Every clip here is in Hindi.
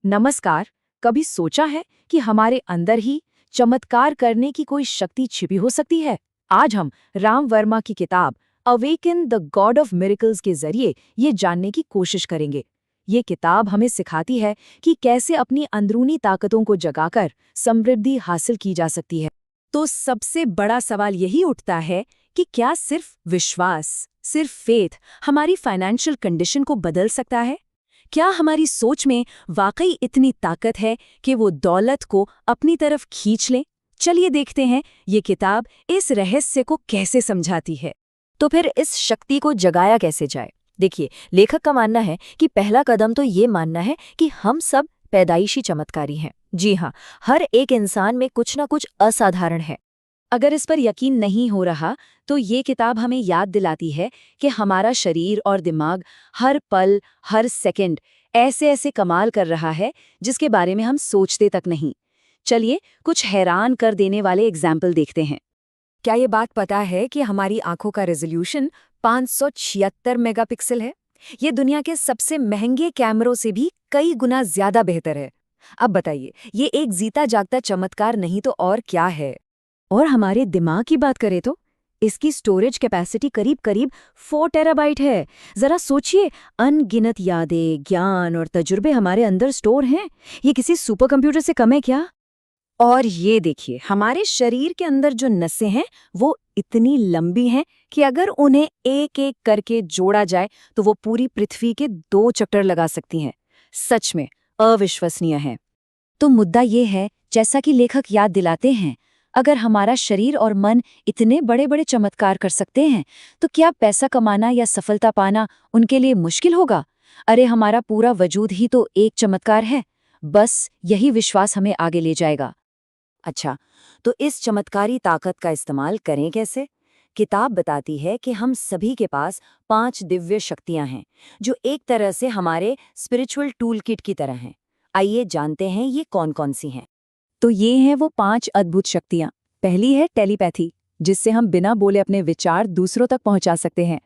नमस्कार। कभी सोचा है कि हमारे अंदर ही चमत्कार करने की कोई शक्ति छिपी हो सकती है? आज हम राम वर्मा की किताब awaken the God of miracles के जरिए ये जानने की कोशिश करेंगे। ये किताब हमें सिखाती है कि कैसे अपनी अंदरूनी ताकतों को जगाकर समृद्धि हासिल की जा सकती है। तो सबसे बड़ा सवाल यही उठता है कि क्या सिर्फ विश्वास, सिर्फ फेथ हमारी फाइनेंशियल कंडीशन को बदल सकता है? क्या हमारी सोच में वाकई इतनी ताकत है कि वो दौलत को अपनी तरफ खींच ले? चलिए देखते हैं ये किताब इस रहस्य को कैसे समझाती है। तो फिर इस शक्ति को जगाया कैसे जाए? देखिए, लेखक का मानना है कि पहला कदम तो ये मानना है कि हम सब पैदाइशी चमत्कारी हैं। जी हाँ, हर एक इंसान में कुछ ना कुछ असाधारण है। अगर इस पर यकीन नहीं हो रहा, तो ये किताब हमें याद दिलाती है कि हमारा शरीर और दिमाग हर पल, हर सेकंड ऐसे ऐसे कमाल कर रहा है जिसके बारे में हम सोचते तक नहीं। चलिए कुछ हैरान कर देने वाले एग्जाम्पल देखते हैं। क्या ये बात पता है कि हमारी आंखों का रेजोल्यूशन 576 मेगापिक्सल है? ये दुनिया के सबसे महंगे कैमरों से भी कई गुना ज्यादा बेहतर है। अब बताइए, ये एक जीता जागता चमत्कार नहीं तो और क्या है? और हमारे दिमाग की बात करें तो इसकी स्टोरेज कैपेसिटी करीब करीब 4 टेराबाइट है। जरा सोचिए, अनगिनत यादें, ज्ञान और तजुर्बे हमारे अंदर स्टोर हैं। ये किसी सुपर कंप्यूटर से कम है क्या? और ये देखिए, हमारे शरीर के अंदर जो नसें हैं वो इतनी लंबी हैं कि अगर उन्हें एक एक करके जोड़ा जाए तो वो पूरी पृथ्वी के 2 चक्कर लगा सकती हैं। सच में अविश्वसनीय है। तो मुद्दा ये है, जैसा कि लेखक याद दिलाते हैं, अगर हमारा शरीर और मन इतने बड़े बड़े चमत्कार कर सकते हैं, तो क्या पैसा कमाना या सफलता पाना उनके लिए मुश्किल होगा? अरे, हमारा पूरा वजूद ही तो एक चमत्कार है। बस यही विश्वास हमें आगे ले जाएगा। अच्छा, तो इस चमत्कारी ताकत का इस्तेमाल करें कैसे? किताब बताती है कि हम सभी के पास 5 दिव्य शक्तियां हैं, जो एक तरह से हमारे स्पिरिचुअल टूल किट की तरह हैं। आइए जानते हैं ये कौन कौन सी हैं। तो ये हैं वो 5 अद्भुत शक्तियां। पहली है टेलीपैथी, जिससे हम बिना बोले अपने विचार दूसरों तक पहुंचा सकते हैं।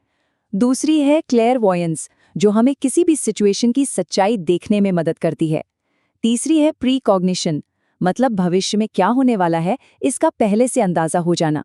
दूसरी है क्लेयरवॉयंस, जो हमें किसी भी सिचुएशन की सच्चाई देखने में मदद करती है। तीसरी है प्रीकॉग्निशन, मतलब भविष्य में क्या होने वाला है इसका पहले से अंदाजा हो जाना।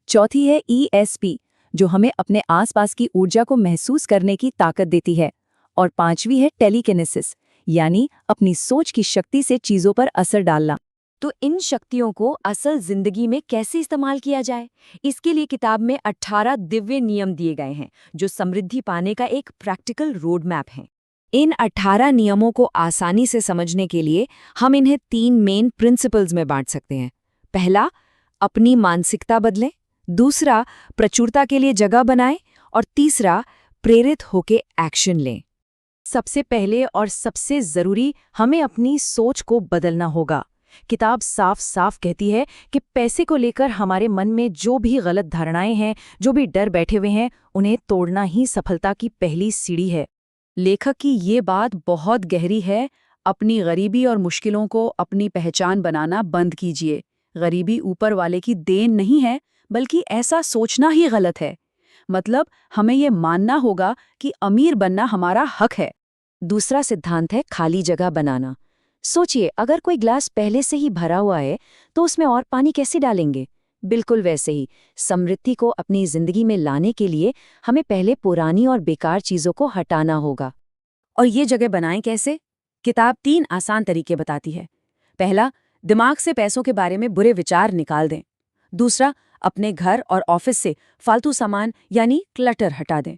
चौथी है ESP, जो हमें अपने आसपास की ऊर्जा को महसूस करने की ताकत देती है। और पांचवी है टेलीकिनेसिस, यानी अपनी सोच की शक्ति से चीजों पर असर डालना। तो इन शक्तियों को असल जिंदगी में कैसे इस्तेमाल किया जाए, इसके लिए किताब में 18 दिव्य नियम दिए गए हैं, जो समृद्धि पाने का एक प्रैक्टिकल रोड मैप है। इन 18 नियमों को आसानी से समझने के लिए हम इन्हें 3 मेन प्रिंसिपल्स में बांट सकते हैं। पहला, अपनी मानसिकता बदलें। दूसरा, प्रचुरता के लिए जगह बनाएं। और तीसरा, प्रेरित होके एक्शन लें। सबसे पहले और सबसे जरूरी, हमें अपनी सोच को बदलना होगा। किताब साफ साफ कहती है कि पैसे को लेकर हमारे मन में जो भी गलत धारणाएं हैं, जो भी डर बैठे हुए हैं, उन्हें तोड़ना ही सफलता की पहली सीढ़ी है। लेखक की ये बात बहुत गहरी है। अपनी गरीबी और मुश्किलों को अपनी पहचान बनाना बंद कीजिए। गरीबी ऊपर वाले की देन नहीं है, बल्कि ऐसा सोचना ही गलत है। मतलब हमें ये मानना होगा कि अमीर बनना हमारा हक है। दूसरा सिद्धांत है खाली जगह बनाना। सोचिए, अगर कोई ग्लास पहले से ही भरा हुआ है तो उसमें और पानी कैसे डालेंगे? बिल्कुल वैसे ही समृद्धि को अपनी जिंदगी में लाने के लिए हमें पहले पुरानी और बेकार चीजों को हटाना होगा। और ये जगह बनाएं कैसे? किताब 3 आसान तरीके बताती है। पहला, दिमाग से पैसों के बारे में बुरे विचार निकाल दें। दूसरा, अपने घर और ऑफिस से फालतू सामान यानी क्लटर हटा दें।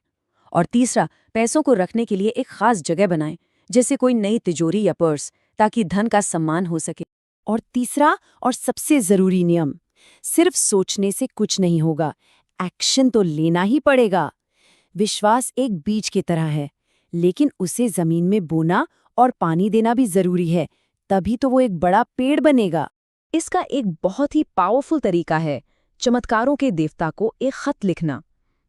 और तीसरा, पैसों को रखने के लिए एक खास जगह बनाएं, जैसे कोई नई तिजोरी या पर्स, ताकि धन का सम्मान हो सके। और तीसरा और सबसे जरूरी नियम, सिर्फ सोचने से कुछ नहीं होगा, एक्शन तो लेना ही पड़ेगा। विश्वास एक बीज की तरह है, लेकिन उसे जमीन में बोना और पानी देना भी जरूरी है, तभी तो वो एक बड़ा पेड़ बनेगा। इसका एक बहुत ही पावरफुल तरीका है चमत्कारों के देवता को एक खत लिखना।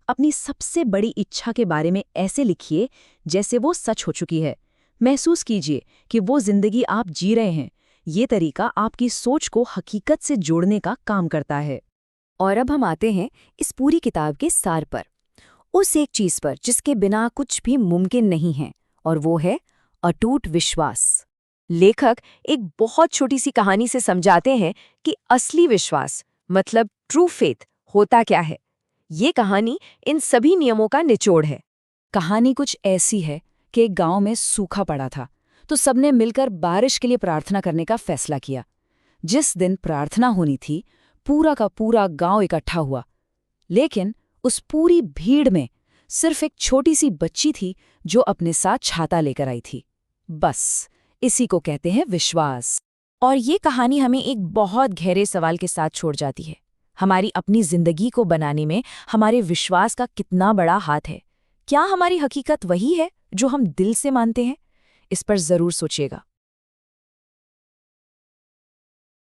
अपनी सबसे बड़ी इच्छा के बारे में ऐसे लिखिए जैसे वो सच हो चुकी है। महसूस कीजिए कि वो जिंदगी आप जी रहे हैं। ये तरीका आपकी सोच को हकीकत से जोड़ने का काम करता है। और अब हम आते हैं इस पूरी किताब के सार पर, उस एक चीज पर जिसके बिना कुछ भी मुमकिन नहीं है, और वो है अटूट विश्वास। लेखक एक बहुत छोटी सी कहानी से समझाते हैं कि असली विश्वास मतलब ट्रू फेथ होता क्या है। ये कहानी इन सभी नियमों का निचोड़ है। कहानी कुछ ऐसी है कि एक गांव में सूखा पड़ा था, तो सबने मिलकर बारिश के लिए प्रार्थना करने का फैसला किया। जिस दिन प्रार्थना होनी थी, पूरा का पूरा गांव इकट्ठा हुआ, लेकिन उस पूरी भीड़ में सिर्फ एक छोटी सी बच्ची थी जो अपने साथ छाता लेकर आई थी। बस इसी को कहते हैं विश्वास। और ये कहानी हमें एक बहुत गहरे सवाल के साथ छोड़ जाती है। हमारी अपनी जिंदगी को बनाने में हमारे विश्वास का कितना बड़ा हाथ है। क्या हमारी हकीकत वही है जो हम दिल से मानते हैं? इस पर जरूर सोचिएगा।